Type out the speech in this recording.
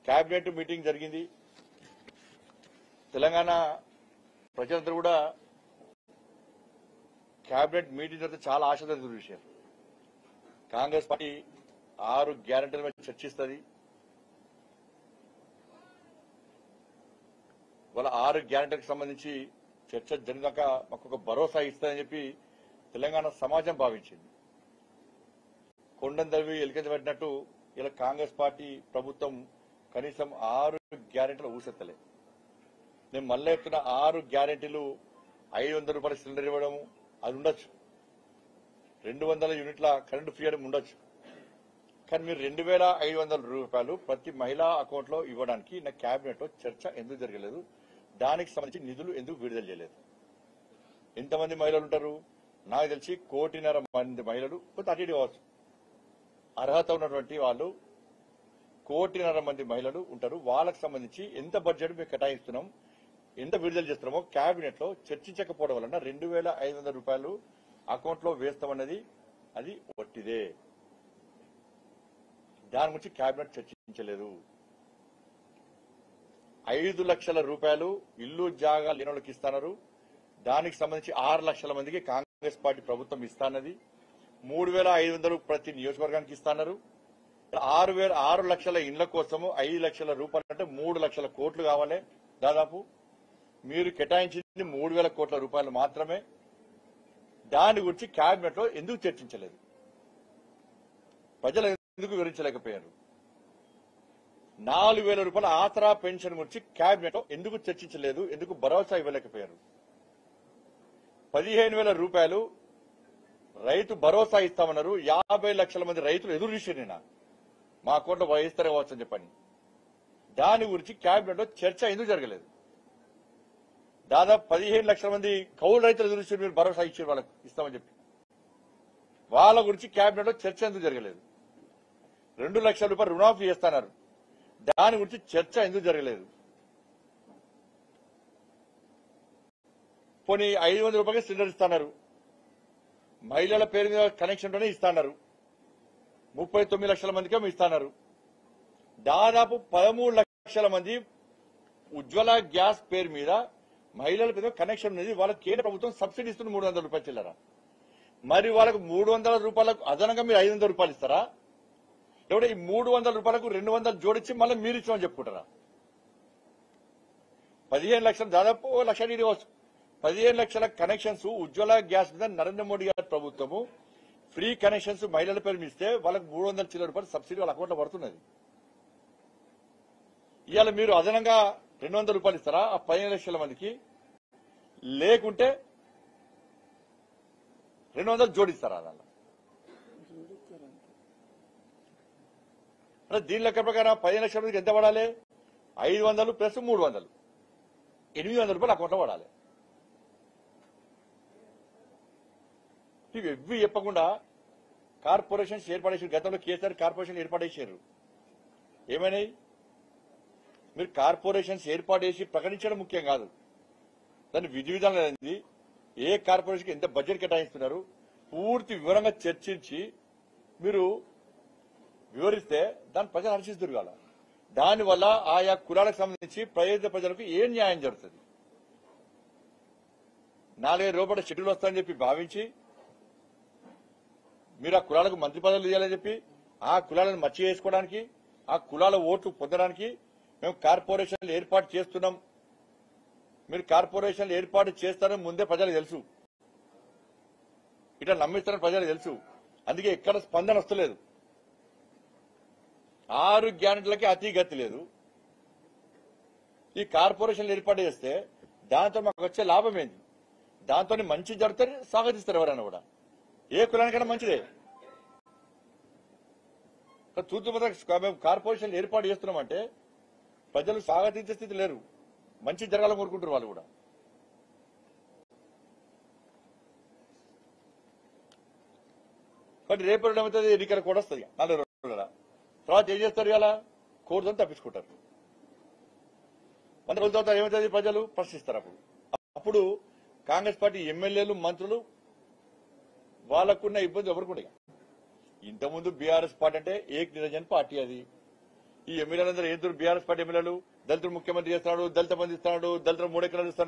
Cabinet meeting జరిగింది. తెలంగాణ ప్రజలందరూ కూడా కేబినెట్ మీటింగ్ తర్వాత చాలా ఆశతో ఎదురు చూశారు. కాంగ్రెస్ పార్టీ 6 గ్యారెంటీల మీద చర్చిస్తుంది. వాళ్ళ 6 గ్యారెంటీలకు సంబంధించి చర్చ జరిగినాక మాకు ఒక భరోసా ఇస్తుందని చెప్పి తెలంగాణ సమాజం భావించింది. కొండం దవి ఎలికెంత పెట్టినట్టు ఇలా కాంగ్రెస్ పార్టీ ప్రభుత్వం కనీసం 6 గ్యారెంటీలు ఊసెత్తలే. నేను మళ్ళీ చెప్తున్న 6 గ్యారెంటీలు 500 రూపాయల సిలిండర్ ఇవ్వడం అది ఉండొచ్చు, 200 యూనిట్ల కరెంటు ఫ్రీ అని ఉండొచ్చు. కానీ మీరు 2500 రూపాయలు ప్రతి మహిళా అకౌంట్ లో ఇవ్వడానికి నా కేబినెట్ లో చర్చ ఎందుకు జరగలేదు? దానికి సంబంధించి నిధులు ఎందుకు విడుదల చేయలేదు? ఎంతమంది మహిళలు ఉంటారు? నాకు తెలిసి 1.5 కోటి మంది మహిళలు, కొంత అటు ఇటు కావచ్చు, అర్హత ఉన్నటువంటి వాళ్ళు 1.5 కోటి మంది మహిళలు ఉంటారు. వాళ్ళకి సంబంధించి ఎంత బడ్జెట్ మేము కేటాయిస్తున్నాం, ఎంత విడుదల చేస్తున్నామో కేబినెట్ లో చర్చించకపోవడం వలన 2500 రూపాయలు అకౌంట్ లో వేస్తామన్నది అది ఒట్టిదే. దాని గురించి కేబినెట్ చర్చించలేదు. 5 లక్షల రూపాయలు ఇల్లు జాగా లేని వాళ్ళకి ఇస్తున్నారు. దానికి సంబంధించి 6 లక్షల మందికి కాంగ్రెస్ పార్టీ ప్రభుత్వం ఇస్తానది. 3500 ప్రతి నియోజకవర్గానికి ఇస్తున్నారు. 6 లక్షల ఇండ్ల కోసము 5 లక్షల రూపాయలు అంటే 3 లక్షల కోట్లు కావాలి. దాదాపు మీరు కేటాయించింది 3000 కోట్ల రూపాయలు మాత్రమే. దాని గురించి కేబినెట్ లో ఎందుకు చర్చించలేదు? ప్రజలు ఎందుకు వివరించలేకపోయారు? 4000 రూపాయల ఆసరా పెన్షన్ గురించి కేబినెట్ లో ఎందుకు చర్చించలేదు? ఎందుకు భరోసా ఇవ్వలేకపోయారు? 15,000 రూపాయలు రైతు భరోసా ఇస్తామన్నారు. 50 లక్షల మంది రైతులు ఎదురు చూసారు. నిన్న మా అకౌంట్లో వేస్తారే కావచ్చు అని చెప్పని. దాని గురించి కేబినెట్ లో చర్చ ఎందుకు జరగలేదు? దాదాపు 15 లక్షల మంది కౌలు రైతులు ఎదురు చూసి మీరు భరోసా ఇచ్చారు, వాళ్ళకి ఇస్తామని చెప్పి. వాళ్ళ గురించి కేబినెట్ లో చర్చ ఎందుకు జరగలేదు? 2 లక్షల రూపాయలు రుణమాఫీ చేస్తున్నారు. దాని గురించి చర్చ ఎందుకు జరగలేదు? పోనీ 500 రూపాయలకి సిలిండర్ ఇస్తున్నారు. మహిళల పేరు మీద కనెక్షన్తోనే ఇస్తున్నారు. 39 లక్షల మందికి ఇస్తున్నారు. దాదాపు 13 లక్షల మంది ఉజ్వల గ్యాస్ పేరు మీద మహిళల పేరు కనెక్షన్ ఉన్నది. వాళ్ళకి కేంద్ర ప్రభుత్వం సబ్సిడీ ఇస్తుంది 300 రూపాయలు చిల్లర. మరి వాళ్ళకు 300 రూపాయలకు అదనంగా మీరు 500 రూపాయలు ఇస్తారా? లేకపోతే ఈ 300 రూపాయలకు 200 జోడించి మళ్ళీ మీరు ఇచ్చామని చెప్పుకుంటారా? 15 లక్షలు, దాదాపు 1 లక్ష నీటి కావచ్చు. 15 లక్షల కనెక్షన్స్ ఉజ్వల గ్యాస్ మీద నరేంద్ర మోడీ గారి ప్రభుత్వము ఫ్రీ కనెక్షన్స్ మహిళల పేరు ఇస్తే వాళ్ళకి 300 చిల్లర రూపాయలు సబ్సిడీ వాళ్ళ అకౌంట్లో పడుతున్నది. ఇవాళ మీరు అదనంగా 200 రూపాయలు ఇస్తారా ఆ 15 లక్షల మందికి? లేకుంటే 200 జోడిస్తారా? అలా దీని లెక్క ప్రకారం 15 లక్షల మందికి ఎంత పడాలి? 500 ప్లస్ 300, 800 రూపాయలు అకౌంట్లో పడాలి. ఇవి ఎవ్వి చెప్పకుండా కార్పొరేషన్స్ ఏర్పాటు, గతంలో కేసీఆర్ కార్పొరేషన్ ఏర్పాటు చేశారు. ఏమైనాయి? మీరు కార్పొరేషన్స్ ఏర్పాటు చేసి ప్రకటించడం ముఖ్యం కాదు, దాని విధి విధానం ఏంది, ఏ కార్పొరేషన్కి ఎంత బడ్జెట్ కేటాయిస్తున్నారు పూర్తి వివరంగా చర్చించి మీరు వివరిస్తే దాన్ని ప్రజలు హర్షిస్తారు కదా. దానివల్ల ఆయా కులాలకు సంబంధించి ప్రజలకు ఏం న్యాయం జరుగుతుంది? 4,000 రూపాయల షెడ్యూల్ వస్తాయని చెప్పి భావించి మీరు ఆ కులాలకు మంత్రి పదవులు ఇవ్వాలని చెప్పి ఆ కులాలను మచ్చి చేసుకోవడానికి, ఆ కులాల ఓట్లు పొందడానికి మేము కార్పొరేషన్లు ఏర్పాటు చేస్తున్నాం, మీరు కార్పొరేషన్లు ఏర్పాటు చేస్తారని ముందే ప్రజలకు తెలుసు, ఇట్లా నమ్మిస్తారని ప్రజలకు తెలుసు. అందుకే ఎక్కడ స్పందన వస్తలేదు. 6 గ్యారెంటీలకి అతి గతి లేదు. ఈ కార్పొరేషన్లు ఏర్పాటు చేస్తే దాంతో మాకు వచ్చే లాభం ఏంది? దాంతో మంచి జరుగుతుంది, స్వాగతిస్తారు ఎవరైనా కూడా. ఏ కులానికైనా మంచిదే. మేము కార్పొరేషన్లు ఏర్పాటు చేస్తున్నామంటే ప్రజలు స్వాగతించే స్థితి లేరు, మంచి జరగాలని కోరుకుంటారు వాళ్ళు కూడా. కాబట్టి రేపు ఏమవుతుంది? ఎన్నికల కూడా వస్తుంది 4 రోజుల తర్వాత. ఏం చేస్తారు? ఇలా కోర్టుతో తప్పించుకుంటారు. 100 రోజుల తర్వాత ఏమవుతుంది? ప్రజలు ప్రశ్నిస్తారు. అప్పుడు కాంగ్రెస్ పార్టీ ఎమ్మెల్యేలు, మంత్రులు వాళ్ళకున్న ఇబ్బంది ఎవరికి ఉంటాయి? ఇంతకుముందు బీఆర్ఎస్ పార్టీ అంటే ఏక్ నిరంజన్ పార్టీ, అది ఈ ఎమ్మెల్యేలందరూ ఏం బీఆర్ఎస్ పార్టీ ఎమ్మెల్యేలు దళితులు ముఖ్యమంత్రి చేస్తున్నాడు, దళిత బంధు ఇస్తున్నాడు, దళితులు 3 ఎకరాలు ఇస్తున్నాడు.